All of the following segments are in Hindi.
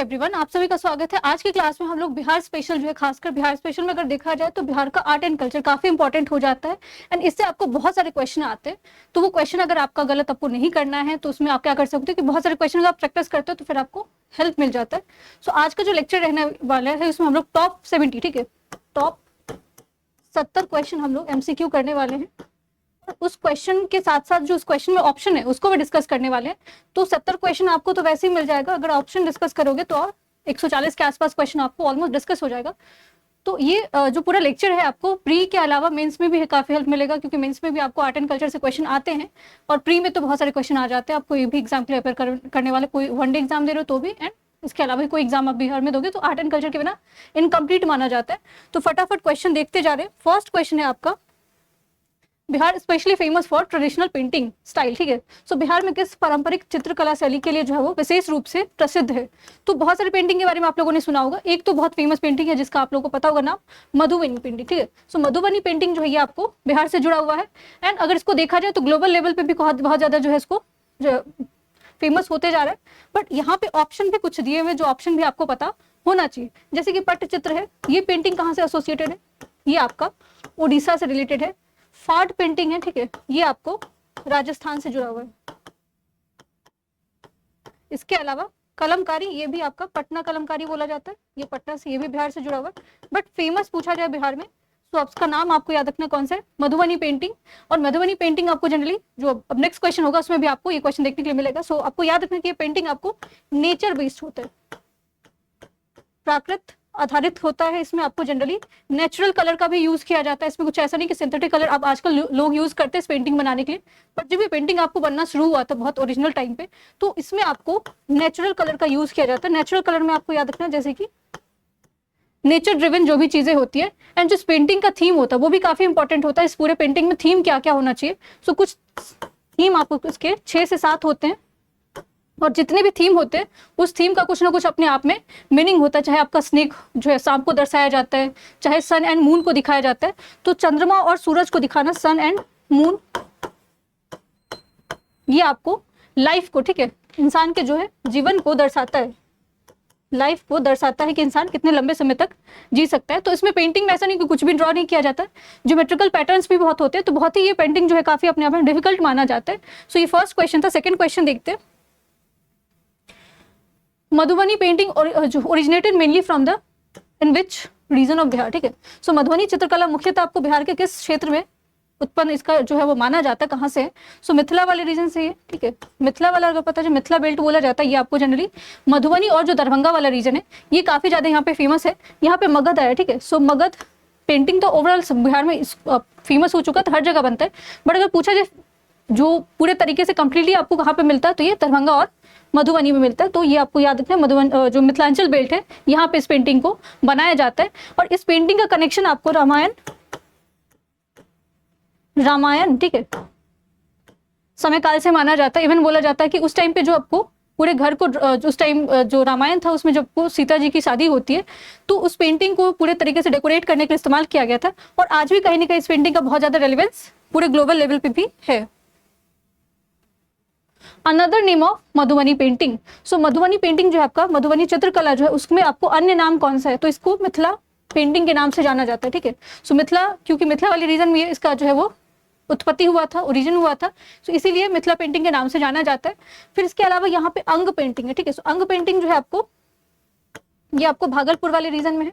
एवरीवन, आप सभी का स्वागत है। आज की क्लास में हम लोग बिहार स्पेशल जो है, खासकर बिहार स्पेशल में अगर देखा जाए तो बिहार का आर्ट एंड कल्चर काफी इंपॉर्टेंट हो जाता है एंड इससे आपको बहुत सारे क्वेश्चन आते हैं। तो वो क्वेश्चन अगर आपका गलत आपको नहीं करना है तो उसमें आप क्या कर सकते हो कि बहुत सारे क्वेश्चन अगर आप प्रैक्टिस करते हो तो फिर आपको हेल्प मिल जाता है। सो आज का जो लेक्चर रहने वाला है उसमें हम लोग टॉप 70, ठीक है, टॉप 70 क्वेश्चन हम लोग MCQ करने वाले हैं। उस क्वेश्चन के साथ साथ जो उस क्वेश्चन में ऑप्शन है उसको भी डिस्कस करने वाले हैं। तो 70 क्वेश्चन आपको तो वैसे ही मिल जाएगा, अगर ऑप्शन डिस्कस करोगे तो और 140 के आसपास क्वेश्चन आपको ऑलमोस्ट डिस्कस हो जाएगा। तो ये जो पूरा लेक्चर है आपको प्री के अलावा मेंस में भी काफी हेल्प मिलेगा, क्योंकि मेंस में भी आपको आर्ट एंड कल्चर से क्वेश्चन आते हैं और प्री में तो बहुत सारे क्वेश्चन आ जाते हैं। आप कोई भी एग्जाम के लिए अपेयर करने वाले, कोई वनडे एग्जाम दे रहे हो तो भी, एंड इसके अलावा कोई एग्जाम आप बिहार में दोगे तो आर्ट एंड कल्चर के बिना इनकम्प्लीट माना जाता है। तो फटाफट क्वेश्चन देखते जा रहे हैं। फर्स्ट क्वेश्चन है आपका, Bihar specially famous for traditional painting style, ठीक है। सो बिहार में किस पारंपरिक चित्रकला शैली के लिए जो है वो विशेष रूप से प्रसिद्ध है? तो बहुत सारी पेंटिंग के बारे में आप लोगों ने सुना होगा। एक तो बहुत फेमस पेंटिंग है जिसका आप लोगों को पता होगा नाम, मधुबनी पेंटिंग, ठीक है। सो मधुबनी पेंटिंग जो है ये आपको बिहार से जुड़ा हुआ है एंड अगर इसको देखा जाए तो ग्लोबल लेवल पे भी बहुत ज्यादा जो है इसको फेमस होते जा रहा है। बट यहाँ पे ऑप्शन भी कुछ दिए हुए, जो ऑप्शन भी आपको पता होना चाहिए। जैसे कि पट्टचित्र है, ये पेंटिंग कहाँ से एसोसिएटेड है? ये आपका उड़ीसा से रिलेटेड है। फार्ट पेंटिंग है, ठीक है, ये आपको राजस्थान से जुड़ा हुआ है। इसके अलावा कलमकारी, ये भी आपका पटना कलमकारी बोला जाता है, ये पटना से, ये भी बिहार से जुड़ा हुआ है। बट फेमस पूछा जाए बिहार में तो आपका नाम आपको याद रखना कौन सा है, मधुबनी पेंटिंग। और मधुबनी पेंटिंग आपको जनरली जो अब नेक्स्ट क्वेश्चन होगा उसमें भी आपको ये क्वेश्चन देखने के लिए मिलेगा। सो आपको याद रखना कि ये पेंटिंग आपको नेचर बेस्ड होता है, प्राकृत आधारित होता है। इसमें आपको जनरली नेचुरल कलर का भी यूज किया जाता है। इसमें कुछ ऐसा नहीं कि सिंथेटिक कलर अब आजकल लोग यूज करते हैं इस पेंटिंग बनाने के लिए, बट जब ये पेंटिंग आपको बनना शुरू हुआ था बहुत ओरिजिनल टाइम पे, तो इसमें आपको नेचुरल कलर का यूज किया जाता है। नेचुरल कलर में आपको याद रखना जैसे कि नेचर ड्रिवन जो भी चीजें होती है एंड जो पेंटिंग का थीम होता है वो भी काफी इंपॉर्टेंट होता है। इस पूरे पेंटिंग में थीम क्या क्या होना चाहिए? सो कुछ थीम आपको इसके 6 से 7 होते हैं और जितने भी थीम होते हैं उस थीम का कुछ ना कुछ अपने आप में मीनिंग होता है। चाहे आपका स्नेक जो है सांप को दर्शाया जाता है, चाहे सन एंड मून को दिखाया जाता है। तो चंद्रमा और सूरज को दिखाना, सन एंड मून, ये आपको लाइफ को, ठीक है, इंसान के जो है जीवन को दर्शाता है, लाइफ को दर्शाता है कि इंसान कितने लंबे समय तक जी सकता है। तो इसमें पेंटिंग में ऐसा नहीं कि कुछ भी ड्रॉ नहीं किया जाता है, ज्योमेट्रिकल पैटर्न्स भी बहुत होते हैं। तो बहुत ही ये पेंटिंग जो है काफी अपने आप में डिफिकल्ट माना जाता है। सो ये फर्स्ट क्वेश्चन था। सेकंड क्वेश्चन देखते हैं, मधुबनी पेंटिंग जो originated mainly from the in which region of Bihar, ठीक है। सो मधुबनी चित्रकला मुख्यतः आपको बिहार के किस क्षेत्र में उत्पन्न इसका जो है वो माना जाता है, कहाँ से है? सो मिथिला वाले रीजन से है, ठीक है। मिथिला वाला अगर पता है, जो मिथिला बेल्ट बोला जाता है, ये आपको जनरली मधुबनी और जो दरभंगा वाला रीजन है ये काफी ज्यादा यहाँ पे फेमस है। यहाँ पे मगध आया, ठीक है। सो मगध पेंटिंग तो ओवरऑल बिहार में फेमस हो चुका था, हर जगह बनता है। बट अगर पूछा जाए जो पूरे तरीके से कंप्लीटली आपको कहाँ पे मिलता है तो ये दरभंगा और मधुबनी में मिलता है। तो ये आपको याद रखना है, मधुबनी जो मिथिलांचल बेल्ट है यहाँ पे इस पेंटिंग को बनाया जाता है। और इस पेंटिंग का कनेक्शन आपको रामायण, ठीक है, समय काल से माना जाता है। इवन बोला जाता है कि उस टाइम पे जो आपको पूरे घर को उस टाइम जो रामायण था उसमें जब सीता जी की शादी होती है तो उस पेंटिंग को पूरे तरीके से डेकोरेट करने के लिए इस्तेमाल किया गया था। और आज भी कहीं ना कहीं इस पेंटिंग का बहुत ज्यादा रेलेवेंस पूरे ग्लोबल लेवल पे भी है। Another name of Madhubani painting, so Madhubani painting जो है आपका, मधुबनी चित्रकला जो है उसमें आपको अन्य नाम कौन सा है? तो इसको मिथिला पेंटिंग के नाम से जाना जाता है, ठीक है। सो मिथिला, क्योंकि मिथिला वाले रीजन में इसका जो है वो उत्पत्ति हुआ था, ओरिजिन हुआ था, सो इसीलिए मिथिला पेंटिंग के नाम से जाना जाता है। फिर इसके अलावा यहाँ पे अंग पेंटिंग है, ठीक है। सो अंग पेंटिंग जो है आपको, ये आपको भागलपुर वाले रीजन में है।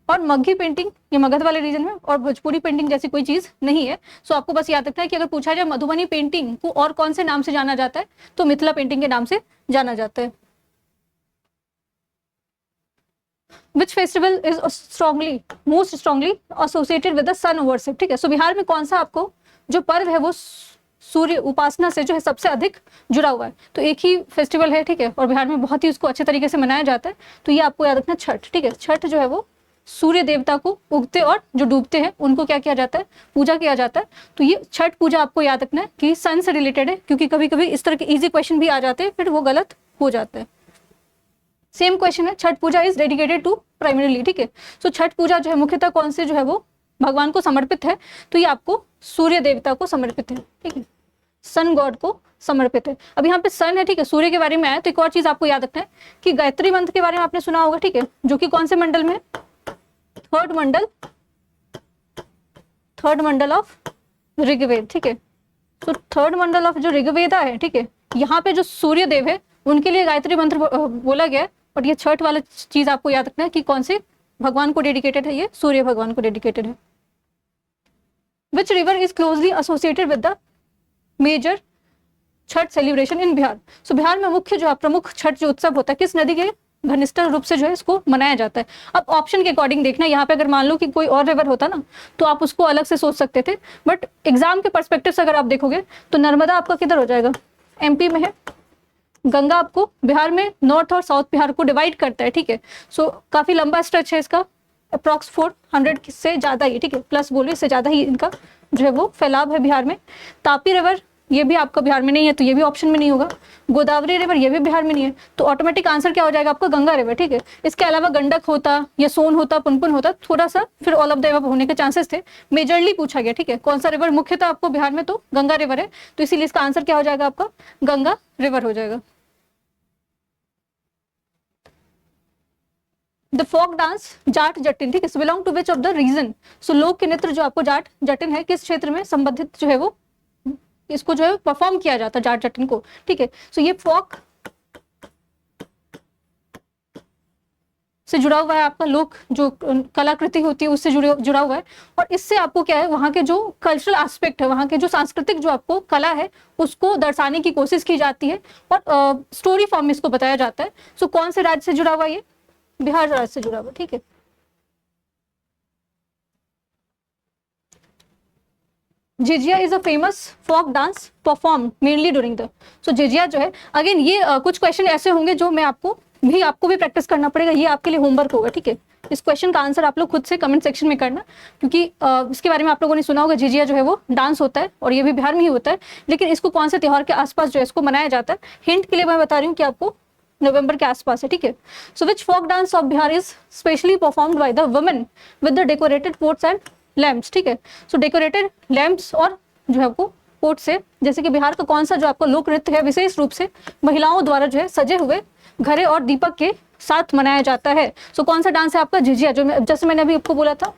और मगही पेंटिंग ये मगध वाले रीजन में, और भोजपुरी पेंटिंग जैसी कोई चीज नहीं है। सो आपको बस याद रखना है कि अगर पूछा जाए मधुबनी पेंटिंग को और कौन से नाम से जाना जाता है तो मिथिला पेंटिंग के नाम से जाना जाता है। Which festival is most strongly associated with the sun worship, ठीक है। सो बिहार में कौन सा आपको जो पर्व है वो सूर्य उपासना से जो है सबसे अधिक जुड़ा हुआ है? तो एक ही फेस्टिवल है, ठीक है, और बिहार में बहुत ही उसको अच्छे तरीके से मनाया जाता है। तो ये आपको याद रखना, छठ, ठीक है। छठ जो है वो सूर्य देवता को उगते और जो डूबते हैं उनको क्या किया जाता है? पूजा किया जाता है। तो ये छठ पूजा आपको याद रखना है कि सन से रिलेटेड है, क्योंकि कभी कभी इस तरह के इजी क्वेश्चन भी आ जाते हैं फिर वो गलत हो जाता है। सेम क्वेश्चन है, छठ पूजा इज डेडिकेटेड टू प्राइमरीली, ठीक है। सो छठ पूजा जो है मुख्यतः कौन से जो है वो भगवान को समर्पित है? तो ये आपको सूर्य देवता को समर्पित है, ठीक है, सन गॉड को समर्पित है। अब यहाँ पे सन है, ठीक है, सूर्य के बारे में आया, तो एक और चीज आपको याद रखना है कि गायत्री मंत्र के बारे में आपने सुना होगा, ठीक है, जो कि कौन से मंडल में है, थर्ड मंडल ऑफ ऋग्वेद, ठीक है। तो थर्ड मंडल ऑफ जो ऋग्वेदा है, ठीक है, यहाँ पे जो सूर्य देव है उनके लिए गायत्री मंत्र बोला गया है। और ये छठ वाला चीज आपको याद रखना है कि कौन से भगवान को डेडिकेटेड है, ये सूर्य भगवान को डेडिकेटेड है। Which river is closely associated with the major Chhath celebration in Bihar. So Bihar में मुख्य जो प्रमुख छठ जो उत्सव होता है, किस नदी के घनिष्ठ रूप से जो है इसको मनाया जाता है। अब ऑप्शन के अकॉर्डिंग देखना, यहाँ पे अगर मान लो कि कोई और रिवर होता ना तो आप उसको अलग से सोच सकते थे, बट एग्जाम के पर्सपेक्टिव से अगर आप देखोगे तो नर्मदा आपका किधर हो जाएगा, एमपी में है। गंगा आपको बिहार में नॉर्थ और साउथ बिहार को डिवाइड करता है, ठीक है। सो काफी लंबा स्ट्रेच है इसका, अप्रॉक्स 400 से ज्यादा ही, ठीक है, प्लस बोलिए से ज्यादा ही इनका जो है वो फैलाव है बिहार में। तापी रिवर ये भी आपका बिहार में नहीं है, तो ये भी ऑप्शन में नहीं होगा। गोदावरी रिवर ये भी बिहार में नहीं है, तो ऑटोमेटिक आंसर क्या हो जाएगा आपका, गंगा रिवर, ठीक है। इसके अलावा गंडक होता या सोन होता, पुनपुन होता, थोड़ा सा फिर ऑल ऑफ द अबव होने के चांसेस थे। मेजरली पूछा गया, ठीक है, कौन सा रिवर मुख्य था आपको बिहार में, तो गंगा रिवर है, तो इसीलिए इसका आंसर क्या हो जाएगा आपका, गंगा रिवर हो जाएगा। The folk dance Jat Jatin, ठीक है, belong to which of the region. So लोक नृत्य जो आपको जाट जटिन है किस क्षेत्र में संबंधित जो है वो इसको जो है परफॉर्म किया जाता है जाट जटिन को, ठीक है। सो ये फोक से जुड़ा हुआ है, आपका लोक जो कलाकृति होती है उससे जुड़ा हुआ है। और इससे आपको क्या है, वहाँ के जो कल्चरल एस्पेक्ट है, वहाँ के जो सांस्कृतिक जो आपको कला है उसको दर्शाने की कोशिश की जाती है और स्टोरी फॉर्म में इसको बताया जाता है। सो कौन से राज्य से जुड़ा हुआ है, ये बिहार राज्य से जुड़ा हुआ, ठीक है। Jhijhiya is a famous folk dance perform mainly during the. So Jhijhiya जो है, अगेन ये कुछ क्वेश्चन ऐसे होंगे जो मैं आपको भी प्रैक्टिस करना पड़ेगा, ये आपके लिए होमवर्क होगा, ठीक है। इस क्वेश्चन का आंसर आप लोग खुद से कमेंट सेक्शन में करना, क्योंकि इसके बारे में आप लोगों ने सुना होगा, झिझिया जो है वो डांस होता है और ये भी बिहार में ही होता है, लेकिन इसको कौन से त्योहार के आसपास जो है इसको मनाया जाता है। हिंट के लिए मैं बता रही हूँ कि आपको नवंबर के आसपास है, ठीक है। So which folk dance of Bihar is specially performed by the women with the decorated pots and lamps, ठीक है। सो डेकोरेटेड लैम्प्स और जो है आपको पोट से, जैसे कि बिहार का कौन सा जो आपको लोक नृत्य है विशेष रूप से महिलाओं द्वारा जो है सजे हुए घरे और दीपक के साथ मनाया जाता है। सो कौन सा डांस है आपका, झिझिया, जो जैसे मैंने अभी आपको बोला था।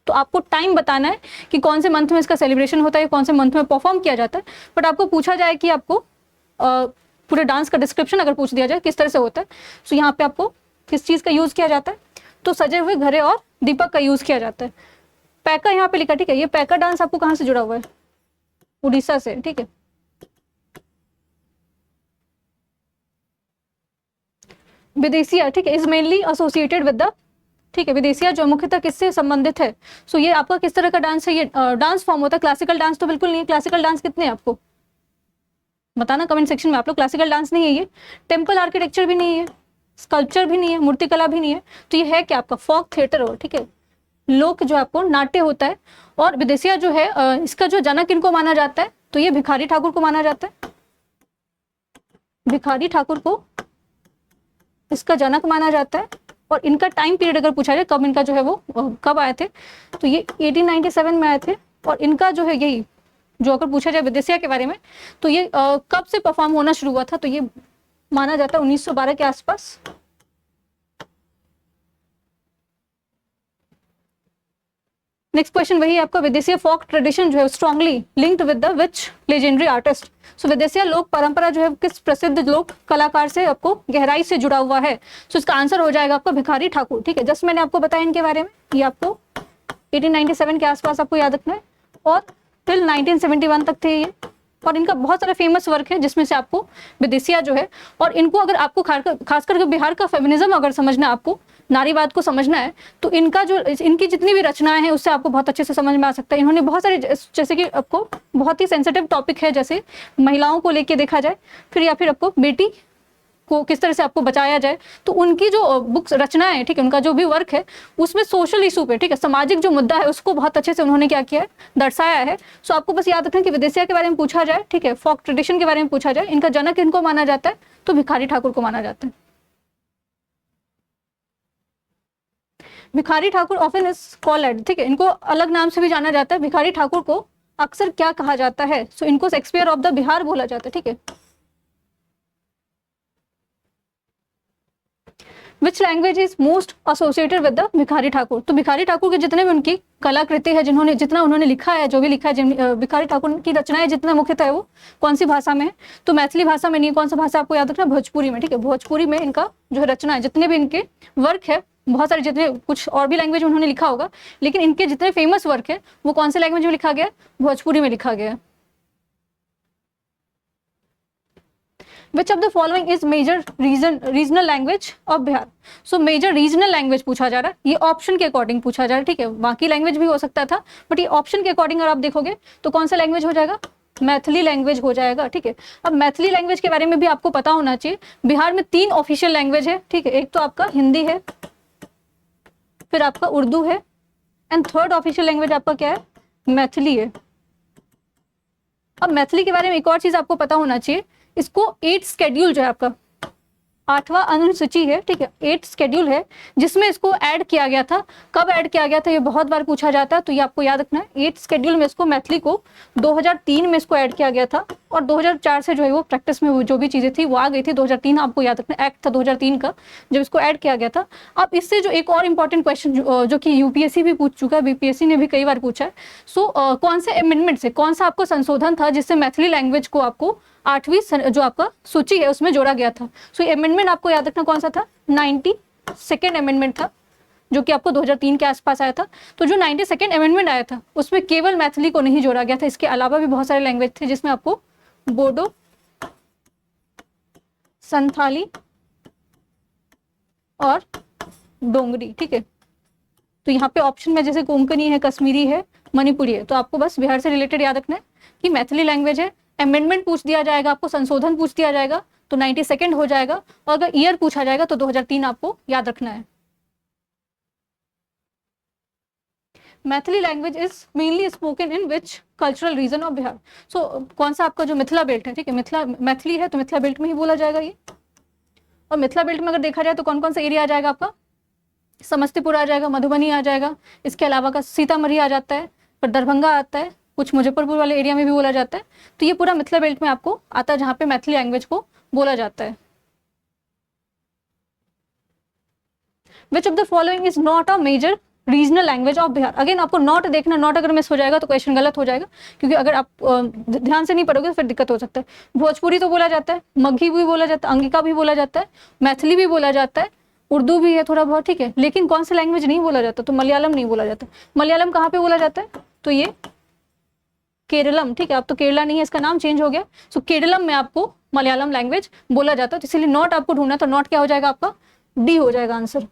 तो आपको टाइम बताना है कि कौन से मंथ में इसका सेलिब्रेशन होता है, कौन से मंथ में परफॉर्म किया जाता है। बट आपको पूछा जाए कि आपको पूरे डांस का डिस्क्रिप्शन अगर पूछ दिया जाए किस तरह से होता है, तो यहाँ पे आपको किस चीज का यूज किया जाता है, तो सजे हुए घरे और दीपक का यूज किया जाता है। पैका यहाँ पे लिखा, ठीक है। ये पैका डांस आपको कहाँ से जुड़ा हुआ है, उड़ीसा से, ठीक है। विदेशिया, ठीक है, is mainly associated with the, ठीक है, विदेशिया जो मुख्यतः किससे संबंधित है। सो ये आपका किस तरह का डांस है, ये डांस फॉर्म होता है। क्लासिकल डांस तो बिल्कुल नहीं है। क्लासिकल डांस कितने हैं आपको बताना कमेंट सेक्शन में, आप लोग। क्लासिकल डांस नहीं है ये, टेम्पल आर्किटेक्चर भी नहीं है, स्कल्पचर भी नहीं है, मूर्तिकला भी नहीं है, तो ये है क्या आपका फोक थिएटर हो, ठीक है, लोक जो आपको नाट्य होता है। और विदेशिया जो है इसका जो जनक इनको माना जाता है, तो ये भिखारी ठाकुर को माना जाता है। भिखारी ठाकुर को इसका जनक माना जाता है। और इनका टाइम पीरियड अगर पूछा जाए कब इनका जो है वो कब आए थे, तो ये 1897 में आए थे। और इनका जो है यही जो अगर पूछा जाए विदेशिया के बारे में, तो ये कब से परफॉर्म होना शुरू हुआ था, तो ये माना जाता है 1912 के आसपास। नेक्स्ट क्वेश्चन वही आपका, विदेशिया फोक ट्रेडिशन जो है strongly linked with the which legendary artist. So Bidesiya लोक परंपरा जो है किस प्रसिद्ध लोक कलाकार से आपको गहराई से जुड़ा हुआ है। सो इसका आंसर हो जाएगा आपका भिखारी ठाकुर, ठीक है। जस्ट मैंने आपको बताया इनके बारे में, ये आपको 1897 के आसपास आपको याद रखना है और टिल 1971 तक थे ये। और इनका बहुत सारा फेमस वर्क है जिसमें से आपको विदेशिया जो है, और इनको अगर आपको खासकर बिहार का फेमिनिज्म अगर समझना है, आपको नारीवाद को समझना है, तो इनका जो इनकी जितनी भी रचनाएं हैं उससे आपको बहुत अच्छे से समझ में आ सकता है। इन्होंने बहुत सारे, जैसे कि आपको बहुत ही सेंसिटिव टॉपिक है, जैसे महिलाओं को लेके देखा जाए, फिर या फिर आपको बेटी को किस तरह से आपको बचाया जाए, तो उनकी जो बुक्स रचनाएं हैं, ठीक है, उनका जो भी वर्क है उसमें सोशल इशू पे, ठीक है, सामाजिक जो मुद्दा है उसको बहुत अच्छे से उन्होंने क्या किया है, दर्शाया है। सो आपको बस याद रखना कि विदेशिया के बारे में पूछा जाए, ठीक है, फोक ट्रेडिशन के बारे में पूछा जाए, इनका जनक इनको माना जाता है, तो भिखारी ठाकुर को माना जाता है। Bhikhari Thakur often is called, ठीक है, इनको अलग नाम से भी जाना जाता है। भिखारी ठाकुर को अक्सर क्या कहा जाता है? सो इनको शेक्सपियर ऑफ द बिहार बोला जाता है, ठीक है। Which language is most associated with the Bhikhari Thakur? तो भिखारी ठाकुर के जितने भी उनकी कलाकृति है, जिन्होंने जितना उन्होंने लिखा है, जो भी लिखा है, भिखारी ठाकुर की रचनाएं जितना मुख्यतः है वो कौन सी भाषा में है? तो मैथिली भाषा में नहीं है। कौन सा भाषा आपको याद रखना? भोजपुरी में, ठीक है। भोजपुरी में इनका जो रचना है, जितने भी इनके वर्क है, बहुत सारे, जितने कुछ और भी लैंग्वेज में उन्होंने लिखा होगा, लेकिन इनके जितने फेमस वर्क है वो कौन से लैंग्वेज में लिखा गया? भोजपुरी में लिखा गया। Which of the following is major regional language of Bihar? So major regional language पूछा जा रहा है, ये ऑप्शन के अकॉर्डिंग पूछा जा रहा है, ठीक है। बाकी लैंग्वेज भी हो सकता था, बट ये ऑप्शन के अकॉर्डिंग अगर आप देखोगे तो कौन सा लैंग्वेज हो जाएगा? मैथिली लैंग्वेज हो जाएगा, ठीक है। अब मैथिली लैंग्वेज के बारे में भी आपको पता होना चाहिए। बिहार में 3 ऑफिशियल लैंग्वेज है, ठीक है। एक तो आपका हिंदी है, फिर आपका उर्दू है, एंड थर्ड ऑफिशियल लैंग्वेज आपका क्या है? मैथिली है। अब मैथिली के बारे में एक और चीज आपको पता होना चाहिए, इसको 8 शेड्यूल जो है आपका 8वां अनुसूची है, ठीक है, 8 शेड्यूल है, जिसमें इसको ऐड किया गया था। कब ऐड किया गया था ये बहुत बार पूछा जाता है, तो ये आपको याद रखना है। 8 शेड्यूल में इसको मैथिली को 2003 में इसको ऐड किया गया था, और 2004 से जो है वो प्रैक्टिस में वो जो भी चीजें थी वो आ गई थी। 2003 आपको याद रखना, एक्ट था 2003 का जब इसको ऐड किया गया था। अब इससे जो एक और इम्पॉर्टेंट क्वेश्चन जो कि यूपीएससी भी पूछ चुका है, बीपीएससी ने भी कई बार पूछा है। सो कौन से अमेंडमेंट से, कौन सा आपको संशोधन था जिससे मैथिली लैंग्वेज को आपको 8वीं जो आपका सूची है उसमें जोड़ा गया था? सो ये अमेंडमेंट आपको याद रखना कौन सा था? 92nd अमेंडमेंट था, जो कि आपको 2003 के आसपास आया था। तो जो 92nd अमेंडमेंट आया था उसमें केवल मैथिली को नहीं जोड़ा गया था, इसके अलावा भी बहुत सारे लैंग्वेज थे, जिसमें आपको बोडो, संथाली और डोंगरी, ठीक है। तो यहाँ पे ऑप्शन में जैसे कोंकणी है, कश्मीरी है, मणिपुरी है, तो आपको बस बिहार से रिलेटेड याद रखना है कि मैथिली लैंग्वेज है। अमेंडमेंट पूछ दिया जाएगा आपको, संशोधन पूछ दिया जाएगा तो 92nd हो जाएगा, और अगर ईयर पूछा जाएगा तो 2003 आपको याद रखना है। Maithili language is mainly spoken in which cultural region of Bihar? So कौन सा आपका जो मिथिला बेल्ट है, ठीक है, मैथिली है तो मिथिला बेल्ट में ही बोला जाएगा ये। और मिथिला बेल्ट में अगर देखा जाए तो कौन कौन सा एरिया आ जाएगा आपका? समस्तीपुर आ जाएगा, मधुबनी आ जाएगा, इसके अलावा का सीतामढ़ी आ जाता है, पर दरभंगा आता है, कुछ मुजफ्फरपुर वाले एरिया में भी बोला जाता है। तो ये पूरा मिथिला बेल्ट में आपको आता है जहाँ पे मैथिली लैंग्वेज को बोला जाता है। Which of the following is not a major regional language of Bihar? Again आपको नॉट देखना, नॉट अगर मिस हो जाएगा तो क्वेश्चन गलत हो जाएगा, क्योंकि अगर आप ध्यान से नहीं पढ़ोगे तो फिर दिक्कत हो सकता है। भोजपुरी तो बोला जाता है, मगही भी बोला जाता है, अंगिका भी बोला जाता है, मैथिली भी बोला जाता है, उर्दू भी है थोड़ा बहुत, ठीक है। लेकिन कौन सा लैंग्वेज नहीं बोला जाता? तो मलयालम नहीं बोला जाता। मलयालम कहाँ पे बोला जाता है? तो ये केरलम, ठीक है। अब तो केरला नहीं है, इसका नाम चेंज हो गया। सो केरलम में आपको मलयालम लैंग्वेज बोला जाता है, तो इसीलिए नॉट आपको ढूंढना, तो नॉट क्या हो जाएगा आपका? डी हो जाएगा answer.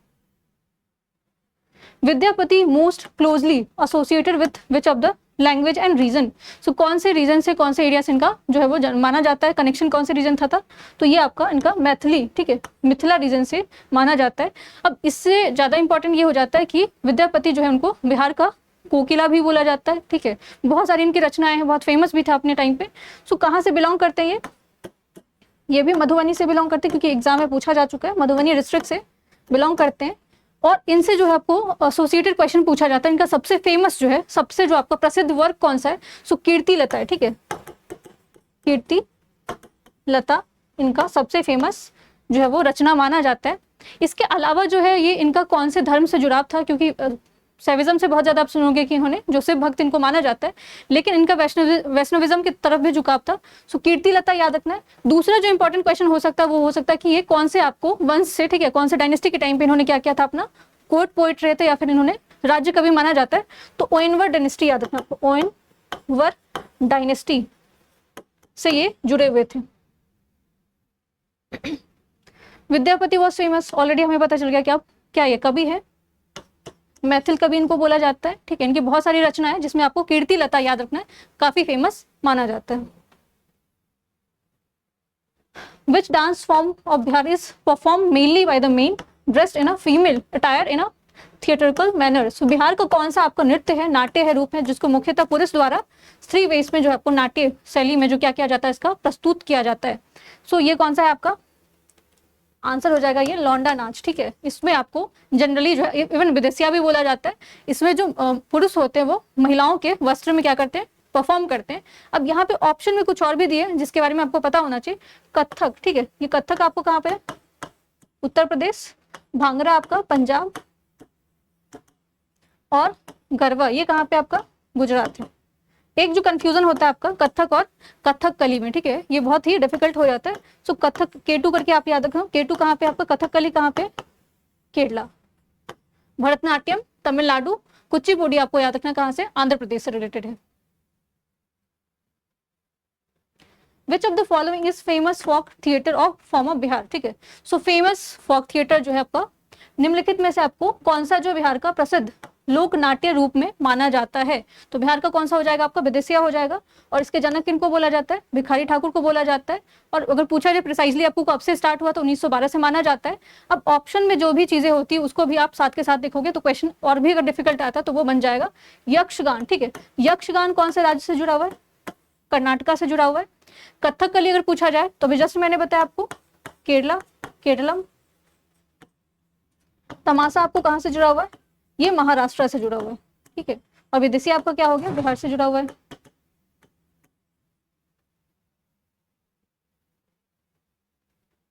Vidyapati most closely associated with which of the language and region? So कौन से रीजन से, कौन से एरिया से इनका जो है वो माना जाता है, कनेक्शन कौन से रीजन था? तो ये आपका इनका मैथिली, ठीक है, मिथिला रीजन से माना जाता है। अब इससे ज्यादा इंपॉर्टेंट ये हो जाता है कि विद्यापति जो है उनको बिहार का कोकिला भी बोला जाता है, ठीक है। बहुत सारी इनकी रचनाएं हैं, बहुत फेमस भी था अपने टाइम पे। सो कहाँ से बिलोंग करते हैं ये भी मधुबनी से बिलोंग करते हैं, क्योंकि एग्जाम में पूछा जा चुका है, मधुबनी डिस्ट्रिक्ट से बिलोंग करते हैं। और इनसे जो है आपको एसोसिएटेड क्वेश्चन पूछा जाता है। इनका सबसे फेमस जो है, सबसे जो आपका प्रसिद्ध वर्क कौन सा है? सो कीर्ति लता है, ठीक है, कीर्ति लता इनका सबसे फेमस जो है वो रचना माना जाता है। इसके अलावा जो है ये इनका कौन से धर्म से जुड़ाव था? क्योंकि शैविज्म से बहुत ज्यादा आप सुनोगे कि इन्होंने जो शिव भक्त इनको माना जाता है, लेकिन इनका वैष्णविज्म की तरफ भी झुकाव था। सो कीर्ति लता याद रखना है। दूसरा जो इंपॉर्टेंट क्वेश्चन हो सकता है वो हो सकता है कि ये कौन से आपको वंश से, ठीक है, कौन से डायनेस्टी के टाइम पे इन्होंने क्या किया था, अपना कोर्ट पोएट रहे थे या फिर इन्होंने राज्य कवि माना जाता है? तो ओयनवर डायनेस्टी याद रखना आपको, ओयनवर डायनेस्टी से ये जुड़े हुए थे। विद्यापति वॉज फेमस, ऑलरेडी हमें पता चल गया कि अब क्या ये कवि है, मैथिल कवि इनको बोला जाता है, ठीक है। इनकी बहुत सारी रचना है जिसमें आपको कीर्ति लता याद रखना है, काफी फेमस माना जाता है। Which dance form of Bihar is perform mainly by the men dressed in a female attire in a theatrical manner? So Bihar का कौन सा आपका नृत्य है, नाट्य है, रूप है, जिसको मुख्यतः पुरुष द्वारा स्त्री वेश में जो आपको नाट्य शैली में जो क्या किया जाता है, इसका प्रस्तुत किया जाता है? सो ये कौन सा है आपका आंसर? हो जाएगा ये लौंडा नाच, ठीक है। इसमें आपको जनरली जो है इवन विदेशिया भी बोला जाता है। इसमें जो पुरुष होते हैं वो महिलाओं के वस्त्र में क्या करते हैं, परफॉर्म करते हैं। अब यहाँ पे ऑप्शन में कुछ और भी दिए जिसके बारे में आपको पता होना चाहिए। कथक, ठीक है, ये कथक आपको कहाँ पे है? उत्तर प्रदेश। भांगड़ा आपका पंजाब, और गरबा ये कहाँ पे आपका? गुजरात है। एक जो कंफ्यूजन होता है आपका कथक और कथकली में, ठीक है, ये बहुत ही डिफिकल्ट हो जाता है। सो कथक केटू करके आप याद रखो, केटू कहाँ पे आपका? कथकली कहाँ पे? केरला। भरतनाट्यम तमिलनाडु, कुचिपुड़ी आपको याद रखना कहाँ से? आंध्र प्रदेश से रिलेटेड है। Which of the following is famous folk theatre of form of Bihar, ठीक है। सो फेमस फोक थिएटर जो है आपका, निम्नलिखित में से आपको कौन सा जो बिहार का प्रसिद्ध लोक नाट्य रूप में माना जाता है? तो बिहार का कौन सा हो जाएगा आपका? विदेशिया हो जाएगा। और इसके जनक किनको बोला जाता है? भिखारी ठाकुर को बोला जाता है। और अगर पूछा जाए प्रिसाइजली आपको कब से स्टार्ट हुआ, तो 1912 से माना जाता है। अब ऑप्शन में जो भी चीजें होती है उसको भी आप साथ के साथ देखोगे तो क्वेश्चन और भी अगर डिफिकल्ट आता है तो वो बन जाएगा यक्षगान, ठीक है। यक्षगान कौन से राज्य से जुड़ा हुआ है? कर्नाटका से जुड़ा हुआ है। कथकली अगर पूछा जाए तो भी जस्ट मैंने बताया आपको केरला, केरलम। तमाशा आपको कहां से जुड़ा हुआ है? ये महाराष्ट्र से जुड़ा हुआ है, ठीक है। और विदेशी आपका क्या हो गया? बिहार से जुड़ा हुआ है।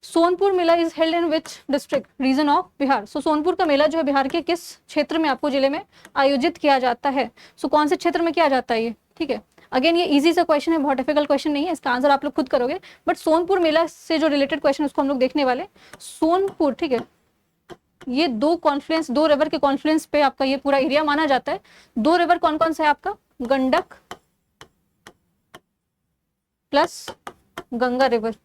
Sonpur mela is held in which district region of Bihar? So Sonpur का मेला जो है बिहार के किस क्षेत्र में आपको जिले में आयोजित किया जाता है? सो कौन से क्षेत्र में किया जाता है ये, ठीक है। अगेन ये इजी सा क्वेश्चन है, बहुत डिफिकल्ट क्वेश्चन नहीं है, इसका आंसर आप लोग खुद करोगे। बट सोनपुर मेला से जो रिलेटेड क्वेश्चन उसको हम लोग देखने वाले। सोनपुर, ठीक है, ये दो कॉन्फ्लुएंस, दो रिवर के कॉन्फ्लुएंस पे आपका ये पूरा एरिया माना जाता है। दो रिवर कौन कौन सा है आपका? Gandak plus Ganga river.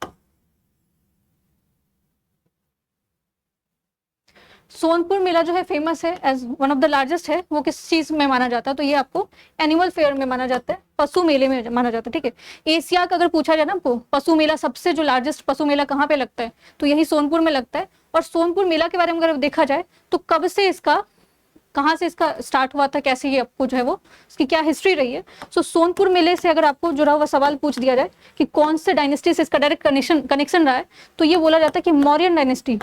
सोनपुर मेला जो है फेमस है as one of the largest है, वो किस चीज में माना जाता है? तो ये आपको एनिमल फेयर में माना जाता है, पशु मेले में माना जाता है, ठीक है। एशिया का अगर पूछा जाए ना आपको पशु मेला, सबसे जो लार्जेस्ट पशु मेला कहाँ पे लगता है? तो यही सोनपुर में लगता है। और सोनपुर मेला के बारे में अगर देखा जाए तो कब से इसका, कहाँ से इसका स्टार्ट हुआ था, कैसे ये आपको जो है वो इसकी क्या हिस्ट्री रही है। सो सोनपुर मेले से अगर आपको जुड़ा हुआ सवाल पूछ दिया जाए कि कौन से डायनेस्टी से इसका डायरेक्ट कनेक्शन रहा है, तो ये बोला जाता है कि मौर्यन डायनेस्टी।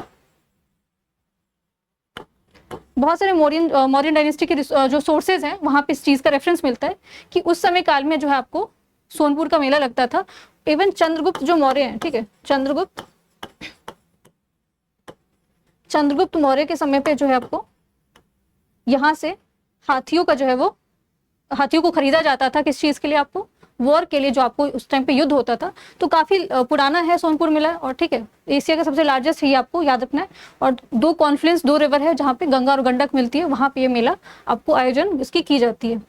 बहुत सारे मौर्यन डायनेस्टी के जो सोर्सेज हैं वहां पे इस चीज का रेफरेंस मिलता है कि उस समय काल में जो है आपको सोनपुर का मेला लगता था। इवन चंद्रगुप्त जो मौर्य हैं, ठीक है, चंद्रगुप्त मौर्य के समय पे जो है आपको यहाँ से हाथियों का जो है वो, हाथियों को खरीदा जाता था किस चीज के लिए? आपको वॉर के लिए, जो आपको उस टाइम पे युद्ध होता था। तो काफी पुराना है सोनपुर मेला, और ठीक है एशिया का सबसे लार्जेस्ट है, ये आपको याद रखना है। और दो कॉन्फ्लुएंस, दो रिवर है जहाँ पे गंगा और गंडक मिलती है, वहां पे ये मेला आपको आयोजन इसकी की जाती है।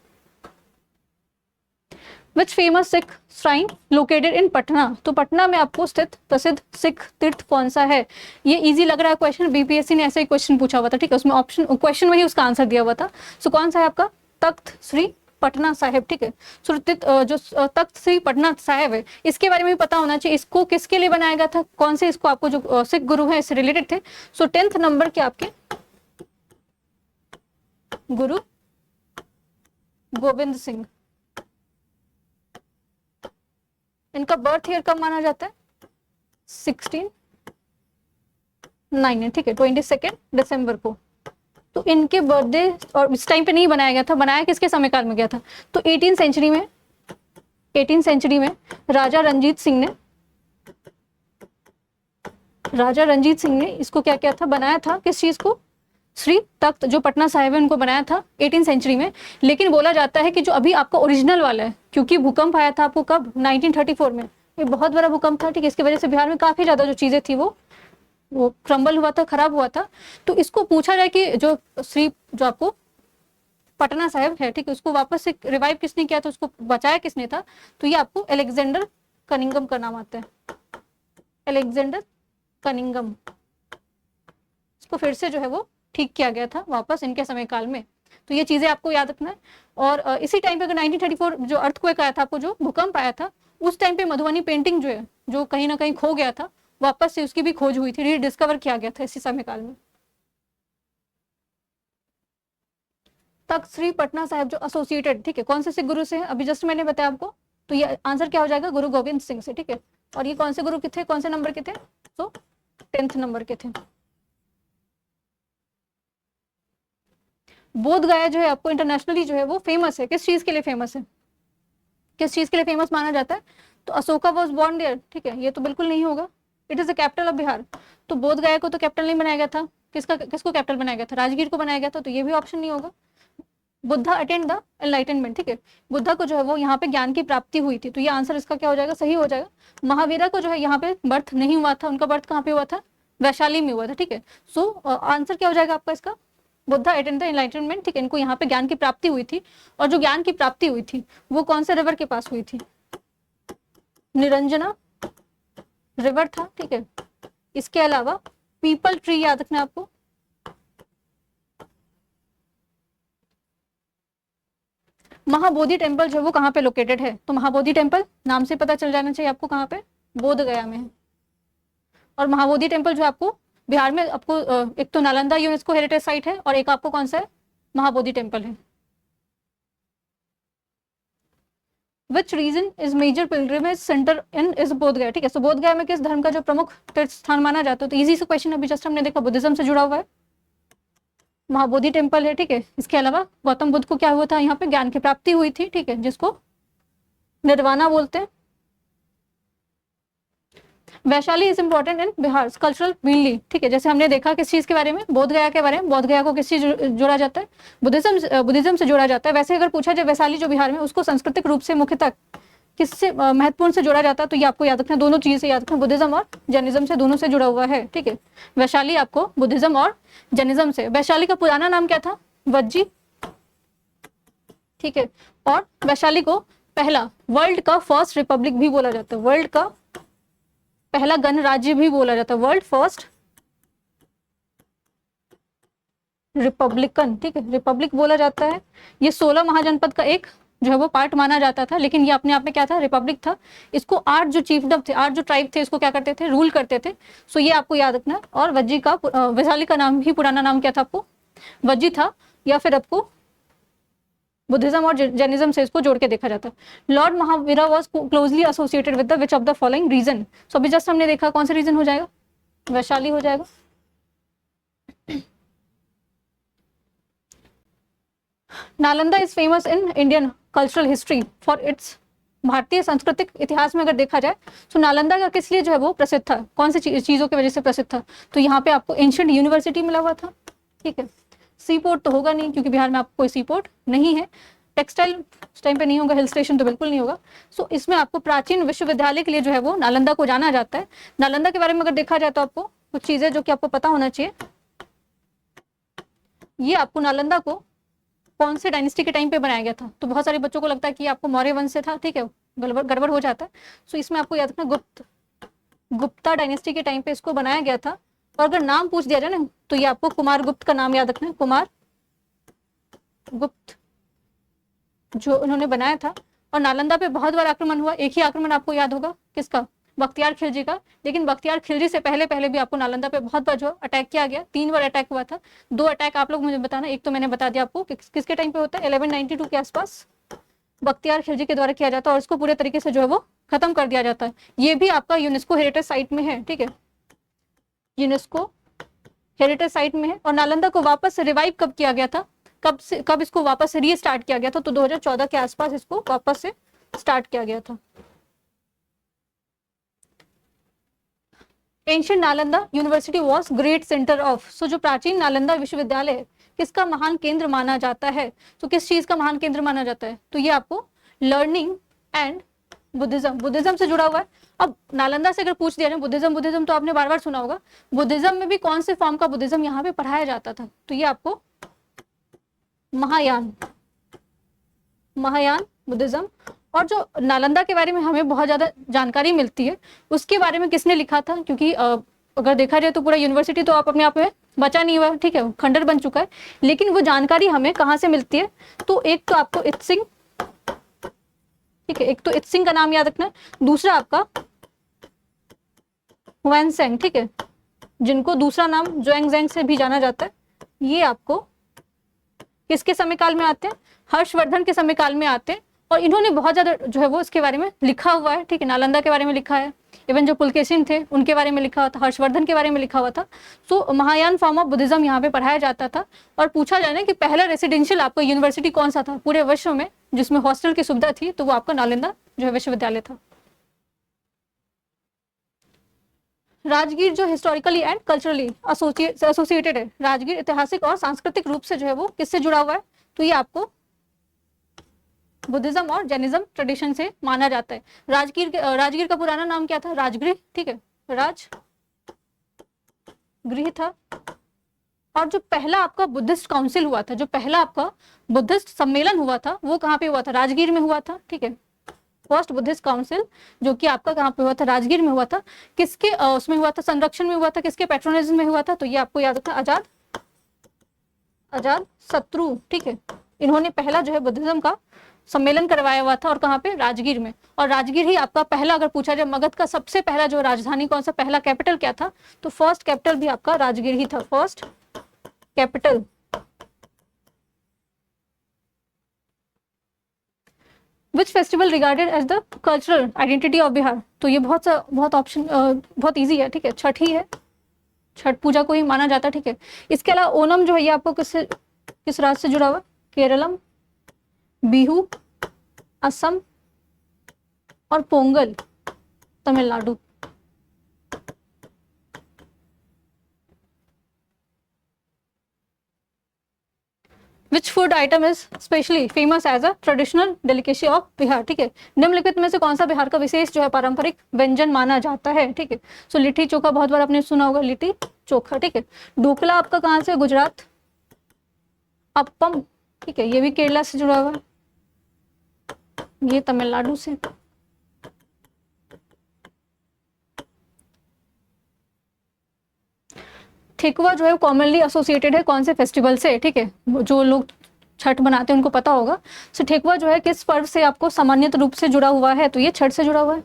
Which famous Sikh shrine located in Patna? तो पटना में आपको स्थित प्रसिद्ध सिख तीर्थ कौन सा है? ये इजी लग रहा है क्वेश्चन, बीपीएससी ने ऐसा ही क्वेश्चन पूछा हुआ था, ठीक है, उसमें ऑप्शन क्वेश्चन में ही उसका आंसर दिया हुआ था। सो कौन सा है आपका? तख्त श्री पटना साहिब, ठीक है। सुरतित जो तख्त श्री पटना साहिब है, इसके बारे में भी पता होना चाहिए। इसको किसके लिए बनाया गया था, कौन से इसको आपको जो सिख गुरु है इससे रिलेटेड थे? सो 10th नंबर के आपके गुरु गोविंद सिंह। इनका बर्थ ईयर कब माना जाता है? 1609, ठीक है, 22 दिसंबर को। तो इनके बर्थडे और इस टाइम पे नहीं बनाया गया था, बनाया किसके समय काल में गया था? तो 18th सेंचुरी में राजा रणजीत सिंह ने इसको क्या किया था? बनाया था किस चीज को? श्री तख्त जो पटना साहिब है उनको बनाया था 18th सेंचुरी में। लेकिन बोला जाता है कि जो अभी आपका ओरिजिनल वाला है, क्योंकि भूकंप आया था आपको कब? 1934 में, ये बहुत बड़ा भूकंप था, ठीक है। इसकी वजह से बिहार में काफी ज्यादा जो चीजें थी वो क्रम्बल हुआ था, खराब हुआ था। तो इसको पूछा जाए कि जो जो आपको पटना साहिब है, ठीक है, उसको वापस से रिवाइव किसने किया था, उसको बचाया किसने था? तो ये आपको अलेक्जेंडर कनिंगम का नाम आता है, अलेक्जेंडर कनिंगम। इसको फिर से जो है वो ठीक किया गया था वापस इनके समय काल में। तो ये चीजें आपको याद रखना है। और इसी टाइम पे अगर 1934 जो अर्थक्वेक आया था, आपको जो भूकंप आया था, उस टाइम पे मधुबनी पेंटिंग जो है, जो कहीं ना कहीं खो गया था, वापस से उसकी भी खोज हुई थी, रिडिस्कवर किया गया था इसी समय काल में। तख्त श्री पटना साहिब जो एसोसिएटेड, ठीक है, कौन से सिख गुरु से है? अभी जस्ट मैंने बताया आपको। तो ये आंसर क्या हो जाएगा? गुरु गोविंद सिंह से, ठीक है। और ये कौन से गुरु के थे, कौन से नंबर के थे? तो 10th नंबर के थे। बोध गया जो है आपको इंटरनेशनली जो है वो फेमस है, किस चीज के लिए फेमस है? किस चीज के लिए फेमस माना जाता है? तो अशोका वॉज बॉर्न देयर, ठीक है, ये तो बिल्कुल नहीं होगा। It is the capital of Bihar, तो बोध गया को तो कैपिटल नहीं बनाया गया था, किसको कैपिटल बनाया गया था? राजगीर को बनाया गया था, तो ये भी ऑप्शन नहीं होगा। बुद्धा अटेंड द एनलाइटनमेंट, ठीक है, बुद्धा को जो है वो यहाँ पे ज्ञान की प्राप्ति हुई थी, तो ये आंसर इसका क्या हो जाएगा? सही हो जाएगा। महावीरा को जो है यहाँ पे बर्थ नहीं हुआ था, उनका बर्थ कहाँ पे हुआ था? वैशाली में हुआ था, ठीक है। सो आंसर क्या हो जाएगा आपका इसका? बुद्धा अटेंड द एनलाइटनमेंट, ठीक है, इनको यहाँ पे ज्ञान की प्राप्ति हुई थी। और जो ज्ञान की प्राप्ति हुई थी वो कौन से रिवर के पास हुई थी? निरंजना रिवर था, ठीक है। इसके अलावा पीपल ट्री याद रखना आपको। महाबोधि टेम्पल जो है वो कहाँ पे लोकेटेड है? तो महाबोधि टेम्पल नाम से पता चल जाना चाहिए आपको कहाँ पे, बोध गया में है। और महाबोधि टेम्पल जो आपको बिहार में आपको एक तो नालंदा यूनेस्को हेरिटेज साइट है और एक आपको कौन सा है? महाबोधि टेम्पल है। Which region is major pilgrimage centre in is Bodh Gaya, ठीक है। सो बोध गया में किस धर्म का जो प्रमुख तीर्थ स्थान माना जाता है? तो इजी से क्वेश्चन अभी जस्ट हमने देखा, बुद्धिज्म से जुड़ा हुआ है, महाबोधि टेम्पल है, ठीक है। इसके अलावा गौतम बुद्ध को क्या हुआ था? यहाँ पे ज्ञान की प्राप्ति हुई थी, ठीक है, जिसको निर्वाणा बोलते हैं। Vaishali is important in Bihar cultural mainly, ठीक है। जैसे हमने देखा किस चीज के बारे में? बोध गया के बारे में। बोध गया को किस चीज जोड़ा जाता है? बुद्धिज्म से जोड़ा जाता है। वैसे अगर पूछा जाए वैशाली जो बिहार में, उसको सांस्कृतिक रूप से मुख्यतः किससे महत्वपूर्ण से जोड़ा जाता है? तो ये आपको याद रखना, दोनों चीज से याद रखना, बुद्धिज्म और जैनिज्म से, दोनों से जुड़ा हुआ है, ठीक है। वैशाली आपको बुद्धिज्म और जैनिज्म से। वैशाली का पुराना नाम क्या था? वज्जी, ठीक है। और वैशाली को पहला वर्ल्ड का फर्स्ट रिपब्लिक भी बोला जाता है, वर्ल्ड का पहला गणराज्य भी बोला जाता है, वर्ल्ड फर्स्ट रिपब्लिकन, ठीक है, रिपब्लिक बोला जाता है। ये 16 महाजनपद का एक जो है वो पार्ट माना जाता था, लेकिन ये अपने आप में क्या था? रिपब्लिक था। इसको 8 जो चीफडम थे, 8 जो ट्राइब थे, इसको क्या करते थे? रूल करते थे। सो ये आपको याद रखना। और वज्जी का वैशाली का नाम ही पुराना नाम क्या था आपको? वज्जी था, या फिर आपको बुद्धिज्म और जैनिज्म से इसको जोड़ के देखा जाता है। Lord Mahavira was closely associated with the which of the following region? So अभी जस्ट हमने देखा कौन सा रीजन हो जाएगा? वैशाली हो जाएगा। Nalanda is famous in Indian cultural history for its, भारतीय सांस्कृतिक इतिहास में अगर देखा जाए तो नालंदा का किस लिए जो है वो प्रसिद्ध था? कौन सी चीजों की वजह से प्रसिद्ध था? तो यहाँ पे आपको एंशिएंट यूनिवर्सिटी मिला हुआ था, ठीक है। सी पोर्ट तो होगा नहीं, क्योंकि बिहार में आपको कोई सी पोर्ट नहीं है। टेक्सटाइल उस टाइम पे नहीं होगा, हिल स्टेशन तो बिल्कुल नहीं होगा। सो इसमें आपको प्राचीन विश्वविद्यालय के लिए जो है वो नालंदा को जाना जाता है। नालंदा के बारे में अगर देखा जाए तो आपको कुछ चीजें जो कि आपको पता होना चाहिए। ये आपको नालंदा को कौन से डायनेस्टी के टाइम पे बनाया गया था? तो बहुत सारे बच्चों को लगता है कि आपको मौर्य वंश से था, ठीक है, गड़बड़ हो जाता है। सो इसमें आपको याद रखना गुप्ता डायनेस्टी के टाइम पे इसको बनाया गया था। और अगर नाम पूछ दिया जाए ना, तो ये आपको कुमार गुप्त का नाम याद रखना है, कुमार गुप्त जो उन्होंने बनाया था। और नालंदा पे बहुत बार आक्रमण हुआ। एक ही आक्रमण आपको याद होगा, किसका? बख्तियार खिलजी का। लेकिन बख्तियार खिलजी से पहले भी आपको नालंदा पे बहुत बार जो अटैक किया गया, 3 बार अटैक हुआ था। 2 अटैक आप लोग मुझे बताना। एक तो मैंने बता दिया आपको किसके टाइम पे होता है, 1192 के आसपास बख्तियार खिलजी के द्वारा किया जाता है, और इसको पूरे तरीके से जो है वो खत्म कर दिया जाता है। ये भी आपका यूनेस्को हेरिटेज साइट में है, ठीक है, यूनेस्को हेरिटेज साइट में है। और नालंदा को वापस से रिवाइव कब किया गया था? कब इसको वापस से रीस्टार्ट किया गया था? तो 2014 के आसपास इसको वापस से स्टार्ट किया गया था। Ancient Nalanda university was great centre of, so जो प्राचीन नालंदा विश्वविद्यालय है किसका महान केंद्र माना जाता है? तो किस चीज का महान केंद्र माना जाता है? तो ये आपको लर्निंग एंड बुद्धिज्म से जुड़ा हुआ है। अब नालंदा से अगर पूछ दिया जाए बुद्धिज्म तो आपने बार बार सुना होगा। बुद्धिज्म में भी कौन से फॉर्म का बुद्धिज्म यहाँ पे पढ़ाया जाता था? तो ये आपको महायान बुद्धिज्म। और जो नालंदा के बारे में हमें बहुत ज्यादा जानकारी मिलती है, उसके बारे में किसने लिखा था? क्योंकि अगर देखा जाए तो पूरा यूनिवर्सिटी तो आप अपने आप में बचा नहीं हुआ, ठीक है, खंडर बन चुका है। लेकिन वो जानकारी हमें कहाँ से मिलती है? तो एक तो आपको इत्सिंग, ठीक है, एक तो इत्सिंग का नाम याद रखना। दूसरा आपका हुएनसेंग, ठीक है, जिनको दूसरा नाम जुएंगजेंग से भी जाना जाता है। ये आपको किसके समय काल में आते हैं? हर्षवर्धन के समय काल में आते हैं। और इन्होंने बहुत ज्यादा जो है वो इसके बारे में लिखा हुआ है, ठीक है, नालंदा के बारे में लिखा है। इवन जो पुलकेशिन थे उनके बारे में लिखा हुआ था, हर्षवर्धन के बारे में लिखा हुआ था। सो महायान फॉर्म ऑफ बुद्धिज्म यहाँ पे पढ़ाया जाता था। और पूछा जाए ना कि पहला रेसिडेंशियल आपका यूनिवर्सिटी कौन सा था पूरे विश्व में, जिसमें हॉस्टल की सुविधा थी, तो वो आपका नालंदा जो है विश्वविद्यालय था। राजगीर जो हिस्टोरिकली एंड कल्चरली एसोसिएटेड है, राजगीर ऐतिहासिक और सांस्कृतिक रूप से जो है वो किससे जुड़ा हुआ है, तो ये आपको बुद्धिज्म और जैनिज्म ट्रेडिशन से माना जाता है। राजगीर का पुराना नाम क्या था, राजगृह, ठीक है, राजगृह था। और जो पहला आपका बुद्धिस्ट काउंसिल हुआ था, जो पहला आपका बुद्धिस्ट सम्मेलन हुआ था, वो कहाँ पे हुआ था, राजगीर में हुआ था, ठीक है। फर्स्ट बुद्धिस्ट काउंसिल जो कि आपका कहाँ पे हुआ था, राजगीर में हुआ था। किसके उसमें हुआ था, संरक्षण में हुआ था, किसके पैट्रोनिज्म में हुआ था, तो ये आपको याद रखना, आजाद शत्रु, ठीक है। इन्होंने पहला जो है बुद्धिज्म का सम्मेलन करवाया हुआ था, और कहाँ पे, राजगीर में। और राजगीर ही आपका पहला, अगर पूछा जाए मगध का सबसे पहला जो राजधानी कौन सा, पहला कैपिटल क्या था, तो फर्स्ट कैपिटल भी आपका राजगीर ही था, first capital. Which festival regarded as the cultural identity of Bihar, तो ये बहुत ऑप्शन बहुत इजी है, ठीक है, छठ ही है, छठ पूजा को ही माना जाता है, ठीक है। इसके अलावा ओणम जो है ये आपको किस राज्य से जुड़ा हुआ, केरलम, बिहू असम, और Pongal Tamil Nadu. Which food item is specially famous as a traditional delicacy of Bihar, ठीक है। निम्नलिखित में से कौन सा बिहार का विशेष जो है पारंपरिक व्यंजन माना जाता है, ठीक है। सो लिट्टी चोखा बहुत बार आपने सुना होगा, लिट्टी चोखा, ठीक है। ढोकला आपका कहाँ से, गुजरात। अप्पम, ठीक है, ये भी केरला से जुड़ा हुआ है, ये तमिलनाडु से। ठेकुआ जो है कॉमनली एसोसिएटेड है कौन से फेस्टिवल से, ठीक है, जो लोग छठ बनाते हैं उनको पता होगा। सो ठेकुआ जो है किस पर्व से आपको सामान्यतः रूप से जुड़ा हुआ है, तो ये छठ से जुड़ा हुआ है।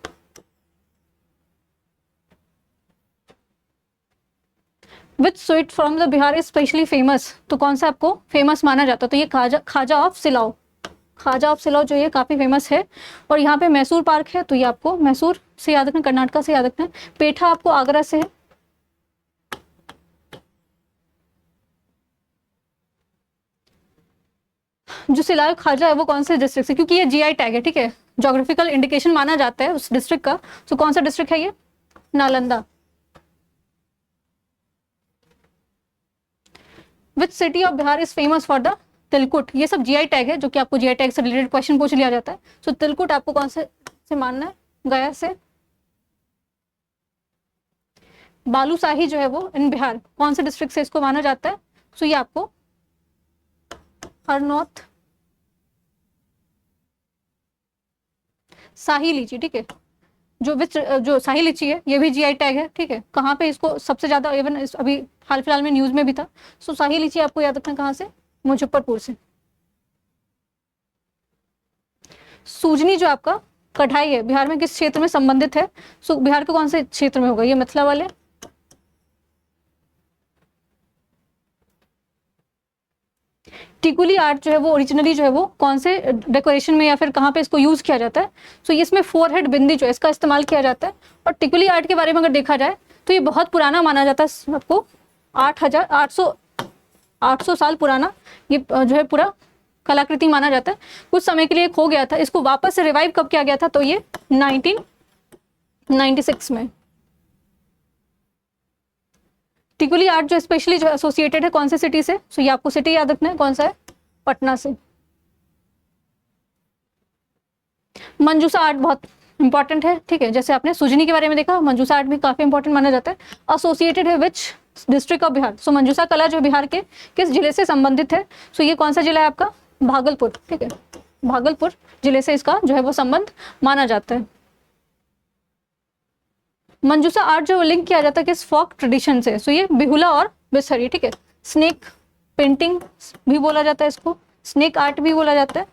Which sweet from the Bihar is specially famous, तो कौन सा आपको फेमस माना जाता है, तो ये खाजा ऑफ सिलाओ, खाजा ऑफ सिलाओ जो ये काफी फेमस है। और यहाँ पे मैसूर पार्क है, तो ये आपको मैसूर से याद रखना, कर्नाटका से याद रखना। पेठा आपको आगरा से है। जो सिलाई खाजा है वो कौन से डिस्ट्रिक्ट से, क्योंकि ये जीआई टैग है, ठीक है, ज्योग्राफिकल इंडिकेशन माना जाता है उस डिस्ट्रिक्ट का। तो कौन सा डिस्ट्रिक्ट है ये, Nalanda. Which city of Bihar is famous for the tilkut, ये सब जीआई टैग है, जो कि आपको जीआई टैग से रिलेटेड क्वेश्चन पूछ लिया जाता है। सो तिलकुट आपको कौन से मानना है, गया से। बालूशाही जो है वो इन बिहार कौन से डिस्ट्रिक्ट से इसको माना जाता है, सो ये आपको हरनौत। शाही लीची, ठीक है, जो शाही लीची है ये भी जीआई टैग है, ठीक है। कहाँ पे इसको सबसे ज्यादा, इवन अभी हाल फिलहाल में न्यूज में भी था। सो शाही लीची आपको याद रखना कहाँ से, मुजफ्फरपुर से। सूजनी जो आपका कढ़ाई है, बिहार में किस क्षेत्र में संबंधित है, सो बिहार के कौन से क्षेत्र में होगा, ये मिथिला वाले। टिकुली आर्ट जो है वो ओरिजिनली जो है वो कौन से डेकोरेशन में या फिर कहाँ पे इसको यूज किया जाता है, सो इसमें 4 हेड बिंदी जो है इसका इस्तेमाल किया जाता है। और टिकुली आर्ट के बारे में अगर देखा जाए तो ये बहुत पुराना माना जाता है, आपको 800 साल पुराना ये जो है पूरा कलाकृति माना जाता है। कुछ समय के लिए खो गया था, इसको वापस से रिवाइव कब किया गया था, तो ये 1996 में। टिकुली आर्ट जो स्पेशली जो एसोसिएटेड है कौन से सिटी से, सो ये आपको सिटी याद रखना है, कौन सा है, पटना से। मंजूसा आर्ट बहुत इंपॉर्टेंट है, ठीक है, जैसे आपने सुजनी के बारे में देखा, मंजूसा आर्ट भी काफी इंपॉर्टेंट माना जाता है। एसोसिएटेड है विच डिस्ट्रिक्ट ऑफ बिहार, सो मंजूसा कला जो बिहार के किस जिले से संबंधित है, सो ये कौन सा जिला है आपका, भागलपुर, ठीक है, भागलपुर जिले से इसका जो है वो संबंध माना जाता है। मंजूसा आर्ट जो लिंक किया जाता है किस फोक ट्रेडिशन से, सो ये बिहुला और बिसहरी, ठीक है। स्नेक पेंटिंग भी बोला जाता है इसको, स्नेक आर्ट भी बोला जाता है।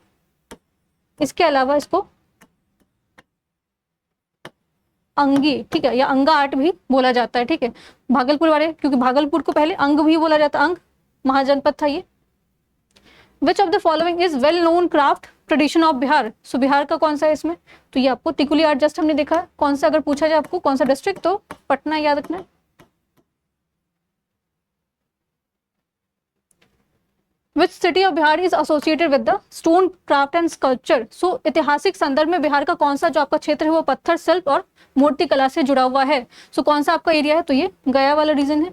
इसके अलावा इसको अंगी, ठीक है, या अंगा आर्ट भी बोला जाता है, ठीक है, भागलपुर वाले, क्योंकि भागलपुर को पहले अंग भी बोला जाता, अंग महाजनपद था ये। Which of the following is well known craft tradition of Bihar, so Bihar का कौन सा है इसमें, तो ये आपको टिकुली आर्ट जस्ट हमने देखा है। कौन सा अगर पूछा जाए आपको कौन सा डिस्ट्रिक्ट, तो पटना याद रखना है। Which city of Bihar is associated with the stone craft and sculpture. So ऐतिहासिक संदर्भ में बिहार का कौन सा जो आपका क्षेत्र है वो पत्थर शिल्प और मूर्ति कला से जुड़ा हुआ है। सो कौन सा आपका एरिया है, तो ये गया वाला रीजन है।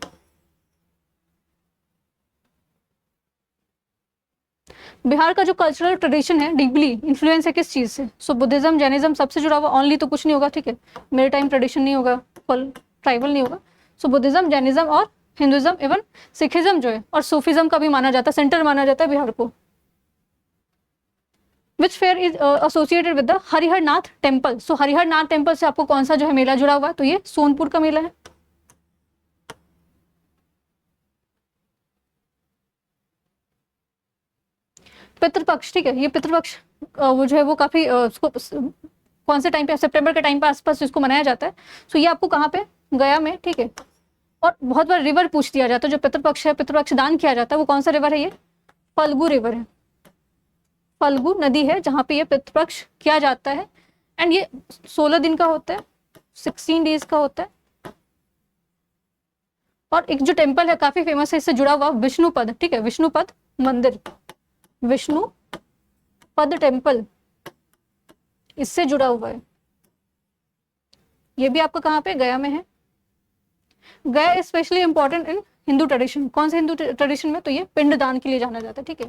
बिहार का जो कल्चरल ट्रेडिशन है डीपली इन्फ्लुएंस है किस चीज से। सो बुद्धिज्म जैनिज्म सबसे जुड़ा हुआ, ओनली तो कुछ नहीं होगा, ठीक है, मेरे टाइम ट्रेडिशन नहीं होगा, फुल ट्राइबल नहीं होगा। सो बुद्धिज्म जैनिज्म और हिंदुइज्म एवं सिखिज्म जो है और सूफिज्म का भी माना जाता है, सेंटर माना जाता है बिहार को। Which fair is associated with the Harihar Nath temple. So Harihar Nath temple से आपको कौन सा जो है मेला जुड़ा हुआ है, तो ये सोनपुर का मेला है। पितृपक्ष, ठीक है, ये पितृपक्ष वो जो है वो काफी उसको कौन से टाइम पे, सितंबर के टाइम पे आसपास इसको मनाया जाता है। सो ये आपको कहाँ पे, गया में, ठीक है। और बहुत बार रिवर पूछ दिया जाता है, जो पितृपक्ष है, पितृपक्ष दान किया जाता है, वो कौन सा रिवर है, ये फल्गु रिवर है, फल्गु नदी है जहाँ पे ये पितृपक्ष किया जाता है। एंड ये 16 दिन का होता है, 16 डेज का होता है। और एक जो टेम्पल है काफी फेमस है, इससे जुड़ा हुआ विष्णुपद, ठीक है, विष्णुपद मंदिर, विष्णु पद टेम्पल, इससे जुड़ा हुआ है। ये भी आपका कहाँ पे, गया में है। गया specially important in Hindu tradition. कौन से हिंदू ट्रेडिशन में, तो ये पिंडदान के लिए जाना जाता है, ठीक है।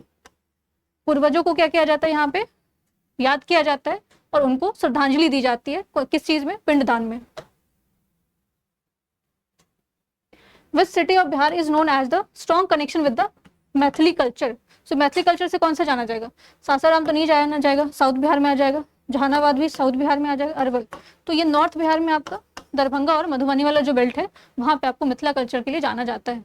पूर्वजों को क्या किया जाता है, यहाँ पे याद किया जाता है और उनको श्रद्धांजलि दी जाती है, किस चीज में, पिंडदान में। Which city of Bihar is known as the strong connection with the Maithili culture. So Maithili culture से कौन सा जाना जाएगा, सासाराम तो नहीं जाना जाएगा, साउथ बिहार में आ जाएगा, जहानाबाद भी साउथ बिहार में आ जाएगा, अरवल। तो ये नॉर्थ बिहार में आपका दरभंगा और मधुबनी वाला जो बेल्ट है, वहां पे आपको मिथिला कल्चर के लिए जाना जाता है।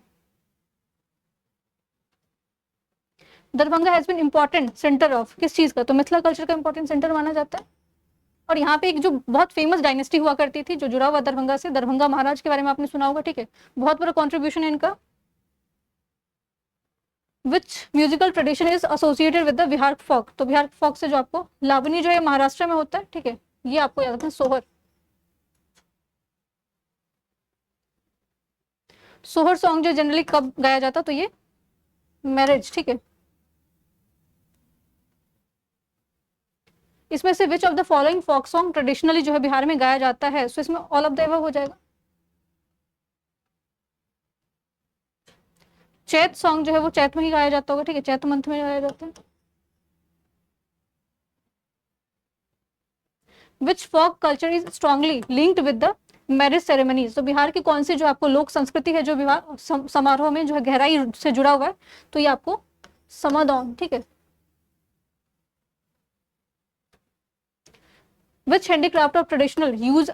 Darbhanga has been important centre of किस चीज का, तो मिथिला कल्चर का इंपॉर्टेंट सेंटर माना जाता है। और यहाँ पे एक जो बहुत फेमस डायनेस्टी हुआ करती थी जो जुड़ा हुआ दरभंगा से, दरभंगा महाराज के बारे में आपने सुना होगा, ठीक है, बहुत बड़ा कॉन्ट्रीब्यूशन है इनका। Which musical tradition is associated with the Bihar folk. तो बिहार फोक से जो आपको लावनी जो है महाराष्ट्र में होता है, ठीक है, ये आपको याद रखना है। सोहर, सोहर सॉन्ग जो जनरली कब गाया जाता, तो ये मैरिज, ठीक है। इसमें से which of the following folk song traditionally जो है बिहार में गाया जाता है, सो इसमें ऑल ऑफ द एबव हो जाएगा। चैत सॉन्ग जो है वो चैत में ही गाया जाता होगा, ठीक है, चैत मंथ में गाया जाता है। Which folk culture is strongly linked with the marriage ceremonies. तो बिहार की कौन सी जो आपको लोक संस्कृति है जो विवाह समारोह में जो है गहराई से जुड़ा हुआ है, तो ये आपको समादौन, ठीक है। Which handicraft of traditional use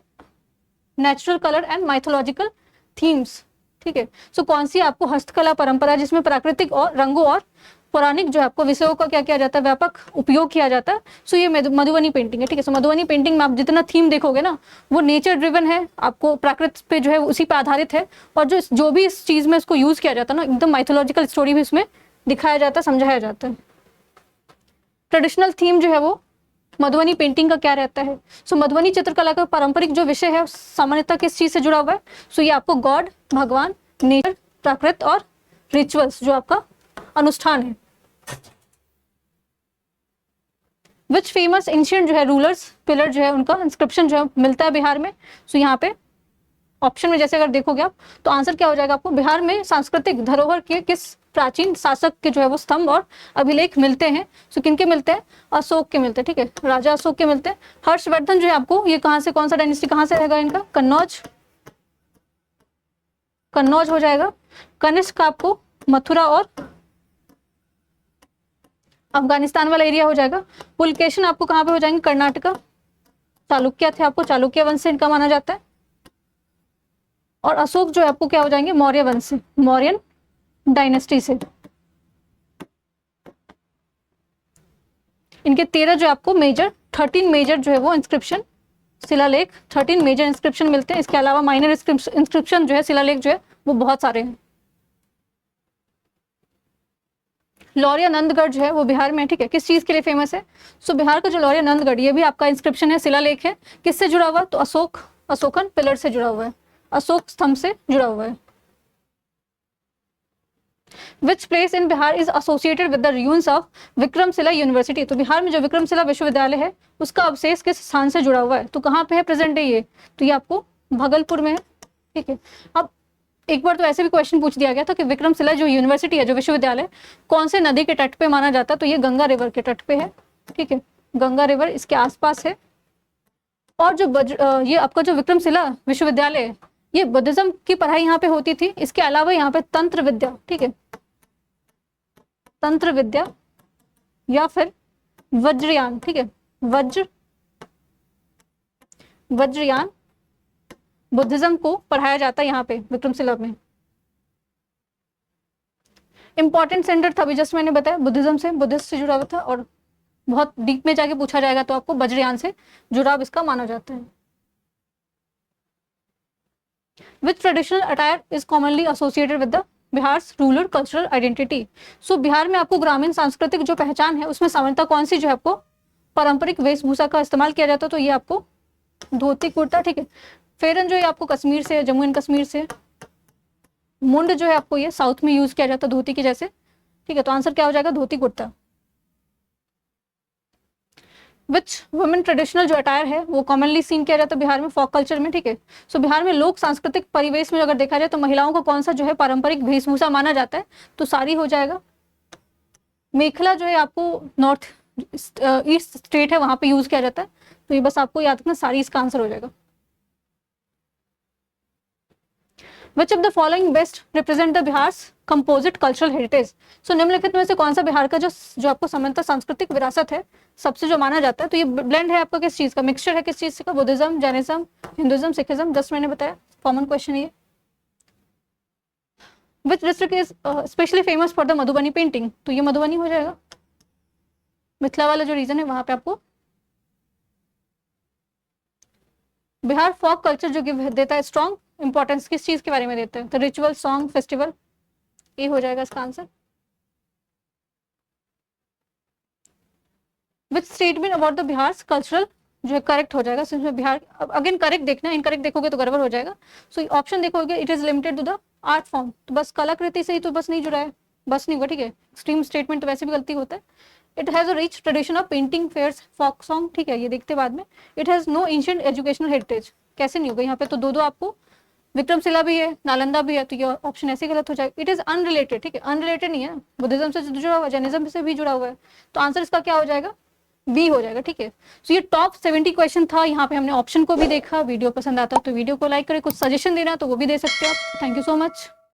natural colour and mythological themes, ठीक है। सो कौन सी आपको हस्तकला परंपरा जिसमें प्राकृतिक और रंगों और पौराणिक जो है आपको विषयों का क्या किया जाता है, व्यापक उपयोग किया जाता है। सो ये मधुबनी पेंटिंग है, ठीक है। सो मधुबनी पेंटिंग में आप जितना थीम देखोगे ना, वो नेचर ड्रिवन है, आपको प्राकृतिक पे जो है उसी पे आधारित है। और जो भी इस चीज में इसको यूज किया जाता है ना, एकदम माइथोलॉजिकल स्टोरी भी इसमें दिखाया जाता है, समझाया जाता है। ट्रेडिशनल थीम जो है वो मधुबनी पेंटिंग का क्या रहता है। सो मधुबनी चित्रकला का पारंपरिक जो विषय है सामान्यतः किस चीज से जुड़ा हुआ है, सो ये आपको गॉड, भगवान, नेचर, प्राकृत और रिचुअल्स जो आपका अनुष्ठान है। विच फेमस एंशिएंट जो है रूलर्स पिलर जो है उनका इंस्क्रिप्शन जो है मिलता है बिहार में। सो यहाँ पे ऑप्शन में जैसे अगर देखोगे आप, तो आंसर क्या हो जाएगा आपको, बिहार में सांस्कृतिक धरोहर के किस प्राचीन शासक के जो है वो स्तंभ और अभिलेख मिलते हैं। सो किनके मिलते हैं, अशोक के मिलते हैं, ठीक है, राजा अशोक के मिलते हैं। हर्षवर्धन जो है आपको, ये कहाँ से, कौन सा डायनेस्टी कहाँ से रहेगा इनका, कन्नौज, कन्नौज हो जाएगा। कनिष्क आपको मथुरा और अफगानिस्तान वाला एरिया हो जाएगा। पुलकेशन आपको कहाँ पे हो जाएंगे, कर्नाटका। चालुक्य थे आपको, चालुक्य वंश से इनका माना जाता है। और अशोक जो है आपको क्या हो जाएंगे, मौर्य वंश से, मौर्यन डायनेस्टी से। इनके 13 जो आपको मेजर 13 मेजर जो है वो इंस्क्रिप्शन शिलालेख 13 मेजर इंस्क्रिप्शन मिलते हैं। इसके अलावा माइनर इंस्क्रिप्शन जो है शिलालेख जो है वो बहुत सारे हैं। लौरिया नंदगढ़ जो है वो बिहार में, ठीक है, किस चीज के लिए फेमस है। सो बिहार का जो लौरिया नंदगढ़, ये भी आपका इंस्क्रिप्शन है, शिलालेख है, किससे जुड़ा हुआ, तो अशोकन पिलर से जुड़ा हुआ है, अशोक स्तंभ से जुड़ा हुआ है। Which place in Bihar is associated with the ruins of Vikramshila university. तो बिहार में जो विक्रमशिला विश्वविद्यालय है उसका अवशेष किस स्थान से जुड़ा हुआ है, तो कहाँ पे है प्रेजेंट है ये, तो ये आपको भागलपुर में है, ठीक है। अब एक बार तो ऐसे भी क्वेश्चन पूछ दिया गया था कि विक्रमशिला जो यूनिवर्सिटी है, जो विश्वविद्यालय, कौन से नदी के तट पे माना जाता है, तो ये गंगा रिवर के तट पे है, ठीक है, गंगा रिवर इसके आसपास है। और जो ये आपका जो विक्रमशिला विश्वविद्यालय है, ये बुद्धिज्म की पढ़ाई यहाँ पे होती थी। इसके अलावा यहाँ पे तंत्र विद्या, ठीक है, तंत्र विद्या या फिर वज्रयान, ठीक है, वज्रयान बुद्धिज्म को पढ़ाया जाता है यहाँ पे विक्रमशिला में। इंपॉर्टेंट सेंटर था अभी जस्ट मैंने बताया, बुद्धिज्म से, बुद्धिस्ट से जुड़ा हुआ था, और बहुत डीप में जाके पूछा जाएगा तो आपको वज्रयान से जुड़ाव इसका माना जाता है। Which traditional attire is commonly associated with the Bihar's rural cultural identity. So Bihar में आपको ग्रामीण सांस्कृतिक जो पहचान है उसमें सामान्यतः कौन सी जो है आपको पारंपरिक वेशभूषा का इस्तेमाल किया जाता है, तो ये आपको धोती कुर्ता, ठीक है। फेरन जो है आपको कश्मीर से, जम्मू एंड कश्मीर से। मुंड जो है आपको ये साउथ में यूज किया जाता है धोती के जैसे, ठीक है, तो आंसर क्या हो जाएगा, धोती कुर्ता। विच वुमेन ट्रेडिशनल जो अटायर है वो कॉमनली सीन किया जाता है बिहार में फोक कल्चर में, ठीक है। सो बिहार में लोक सांस्कृतिक परिवेश में अगर देखा जाए तो महिलाओं को कौन सा जो है पारंपरिक वेशभूषा माना जाता है, तो साड़ी हो जाएगा। मेखला जो है आपको नॉर्थ ईस्ट स्टेट है वहां पे यूज किया जाता है, तो ये बस आपको याद रखना, साड़ी इसका आंसर हो जाएगा। Which of the following best represent the Bihar's composite cultural heritage. So निम्नलिखित में से कौन सा बिहार का जो आपको सामान्यतः सांस्कृतिक विरासत है सबसे जो माना जाता है, तो ये ब्लेंड है आपका किस चीज का, मिक्सचर है किस चीज का, Buddhism, Jainism, Hinduism, Sikhism, just मैंने बताया, कॉमन क्वेश्चन ये। Which district is specially famous for the Madhubani painting, तो ये मधुबनी हो जाएगा, मिथिला वाला जो रीजन है वहां पे आपको। बिहार फोक कल्चर जो गिव देता है स्ट्रॉन्ग इंपॉर्टेंस किस चीज के बारे में देते हैं, तो रिचुअल, सॉन्ग, फेस्टिवल, ये हो जाएगा इसका answer. Which statement about the Bihar cultural जो है करेक्ट हो जाएगा, इसमें बिहार, अब अगेन करेक्ट देखना, इनकरेक्ट देखोगे तो गड़बड़ हो जाएगा। सो ऑप्शन देखोगे, it is limited to the art form, तो बस कलाकृति से ही तो बस नहीं जुड़ा है, बस नहीं हुआ, ठीक है। एक्सट्रीम स्टेटमेंट तो वैसे भी गलती होता है। It has a rich tradition of painting, fairs, folk song, ठीक है, ये देखते बाद में। It has no ancient educational heritage, कैसे नहीं होगा, यहाँ पे तो दो आपको विक्रमशिला भी है, नालंदा भी है, तो ये ऑप्शन ऐसे गलत हो जाएगा। इट इज अनरिलेटेड, ठीक है, अनरिलेटेड नहीं है, बुद्धिज्म से जुड़ा हुआ है, जैनिज्म से भी जुड़ा हुआ है, तो आंसर इसका क्या हो जाएगा, बी हो जाएगा, ठीक है। तो ये टॉप 70 क्वेश्चन था, यहाँ पे हमने ऑप्शन को भी देखा। वीडियो पसंद आता तो वीडियो को लाइक करें, कुछ सजेशन देना तो वो भी दे सकते हो आप। Thank you so much.